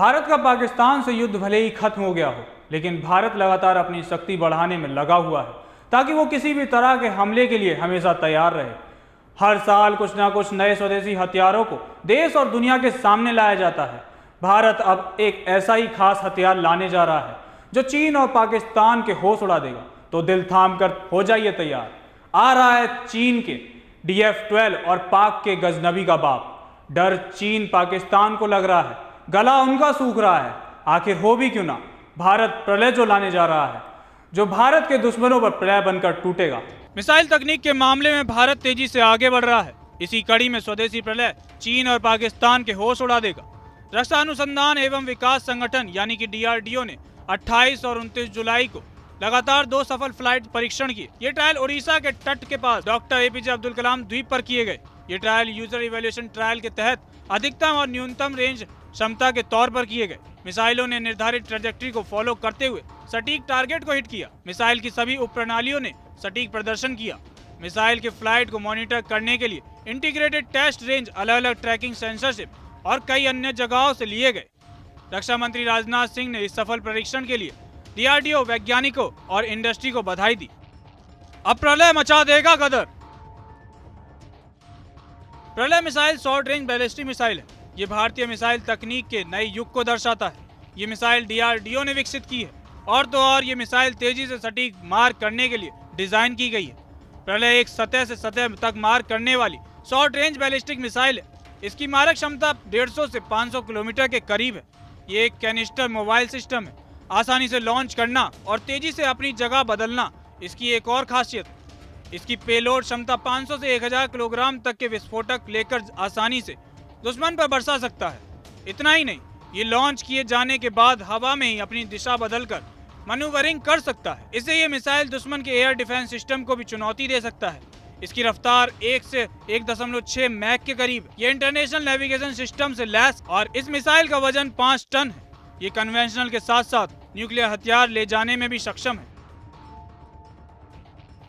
भारत का पाकिस्तान से युद्ध भले ही खत्म हो गया हो, लेकिन भारत लगातार अपनी शक्ति बढ़ाने में लगा हुआ है ताकि वो किसी भी तरह के हमले के लिए हमेशा तैयार रहे। हर साल कुछ ना कुछ नए स्वदेशी हथियारों को देश और दुनिया के सामने लाया जाता है। भारत अब एक ऐसा ही खास हथियार लाने जा रहा है जो चीन और पाकिस्तान के होश उड़ा देगा। तो दिल थाम कर हो जाइए तैयार। आ रहा है चीन के DF-12 और पाक के गजनबी का बाप। डर चीन पाकिस्तान को लग रहा है, गला उनका सूख रहा है। आखिर हो भी क्यों ना, भारत प्रलय जो लाने जा रहा है, जो भारत के दुश्मनों पर प्रलय बनकर टूटेगा। मिसाइल तकनीक के मामले में भारत तेजी से आगे बढ़ रहा है। इसी कड़ी में स्वदेशी प्रलय चीन और पाकिस्तान के होश उड़ा देगा। रक्षा अनुसंधान एवं विकास संगठन यानी कि DRDO ने 28 और 29 जुलाई को लगातार 2 सफल फ्लाइट परीक्षण किए। ये ट्रायल उड़ीसा के तट के पास डॉक्टर APJ अब्दुल कलाम द्वीप पर किए गए। ये ट्रायल यूजर इवैल्यूएशन ट्रायल के तहत अधिकतम और न्यूनतम रेंज क्षमता के तौर पर किए गए। मिसाइलों ने निर्धारित ट्रैजेक्टरी को फॉलो करते हुए सटीक टारगेट को हिट किया। मिसाइल की सभी उप प्रणालियों ने सटीक प्रदर्शन किया। मिसाइल के फ्लाइट को मॉनिटर करने के लिए इंटीग्रेटेड टेस्ट रेंज, अलग अलग ट्रैकिंग सेंसरशिप और कई अन्य जगहों से लिए गए। रक्षा मंत्री राजनाथ सिंह ने इस सफल परीक्षण के लिए DRDO वैज्ञानिकों और इंडस्ट्री को बधाई दी। अब प्रलय मचा देगा गदर। प्रलय missile short range ballistic missile है। ये भारतीय मिसाइल तकनीक के नए युग को दर्शाता है। ये मिसाइल DRDO ने विकसित की है और तो और ये मिसाइल तेजी से सटीक मार करने के लिए डिजाइन की गई है। प्रलय एक सतह से सतह तक मार करने वाली शॉर्ट रेंज बैलिस्टिक मिसाइल है। इसकी मारक क्षमता 150 से 500 किलोमीटर के करीब है। ये एक कैनिस्टर मोबाइल सिस्टम है। आसानी से लॉन्च करना और तेजी से अपनी जगह बदलना इसकी एक और खासियत है। इसकी पेलोड क्षमता 500 से 1000 किलोग्राम तक के विस्फोटक लेकर आसानी से दुश्मन पर बरसा सकता है। इतना ही नहीं, ये लॉन्च किए जाने के बाद हवा में ही अपनी दिशा बदलकर मैन्यूवरिंग कर सकता है। इससे ये मिसाइल दुश्मन के एयर डिफेंस सिस्टम को भी चुनौती दे सकता है। इसकी रफ्तार 1 से 1.6 मैक के करीब है। ये इंटरनेशनल नेविगेशन सिस्टम से लैस और इस मिसाइल का वजन 5 टन है। ये कन्वेंशनल के साथ साथ न्यूक्लियर हथियार ले जाने में भी सक्षम है।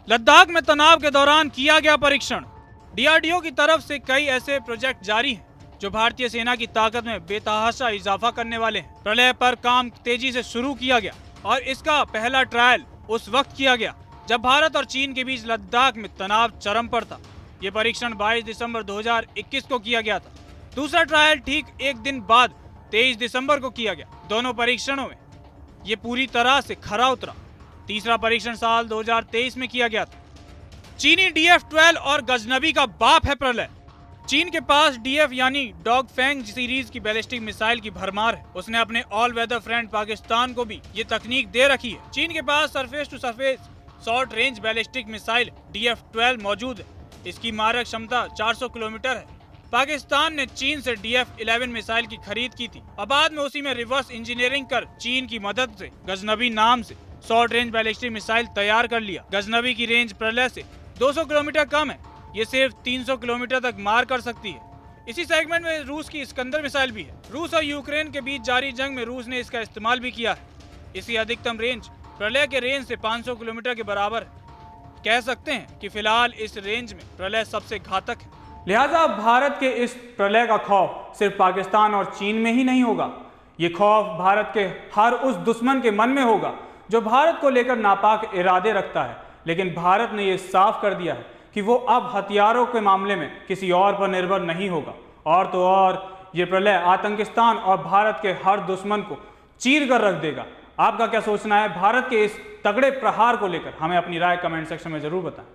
लद्दाख में तनाव के दौरान किया गया परीक्षण। DRDO की तरफ से कई ऐसे प्रोजेक्ट जारी हैं जो भारतीय सेना की ताकत में बेतहाशा इजाफा करने वाले हैं। प्रलय पर काम तेजी से शुरू किया गया और इसका पहला ट्रायल उस वक्त किया गया जब भारत और चीन के बीच लद्दाख में तनाव चरम पर था। ये परीक्षण 22 दिसंबर 2021 को किया गया था। दूसरा ट्रायल ठीक एक दिन बाद 23 दिसंबर को किया गया। दोनों परीक्षणों में ये पूरी तरह से खरा उतरा। तीसरा परीक्षण साल 2023 में किया गया था। चीनी DF-12 और गजनबी का बाप है प्रलय। चीन के पास DF यानी डॉग फैंग सीरीज की बैलिस्टिक मिसाइल की भरमार है। उसने अपने ऑल वेदर फ्रेंड पाकिस्तान को भी ये तकनीक दे रखी है। चीन के पास surface to surface short range ballistic missile DF-12 मौजूद है। इसकी मारक क्षमता 400 किलोमीटर है। पाकिस्तान ने चीन से DF-11 मिसाइल की खरीद की थी और बाद में उसी में रिवर्स इंजीनियरिंग कर चीन की मदद से गजनबी नाम से शॉर्ट रेंज बैलिस्टिक मिसाइल तैयार कर लिया। गजनबी की रेंज प्रलय से 200 किलोमीटर कम है। ये सिर्फ 300 किलोमीटर तक मार कर सकती है। इसी सेगमेंट में रूस की इस्कंदर मिसाइल भी है। रूस और यूक्रेन के बीच जारी जंग में रूस ने इसका इस्तेमाल भी किया है। इसकी अधिकतम रेंज प्रलय के रेंज से 500 किलोमीटर के बराबर है। कह सकते हैं कि फिलहाल इस रेंज में प्रलय सबसे घातक है। लिहाजा भारत के इस प्रलय का खौफ सिर्फ पाकिस्तान और चीन में ही नहीं होगा। ये खौफ भारत के हर उस दुश्मन के मन में होगा जो भारत को लेकर नापाक इरादे रखता है। लेकिन भारत ने यह साफ कर दिया है कि वो अब हथियारों के मामले में किसी और पर निर्भर नहीं होगा। और तो और ये प्रलय आतंकिस्तान और भारत के हर दुश्मन को चीर कर रख देगा। आपका क्या सोचना है भारत के इस तगड़े प्रहार को लेकर? हमें अपनी राय कमेंट सेक्शन में जरूर बताएं।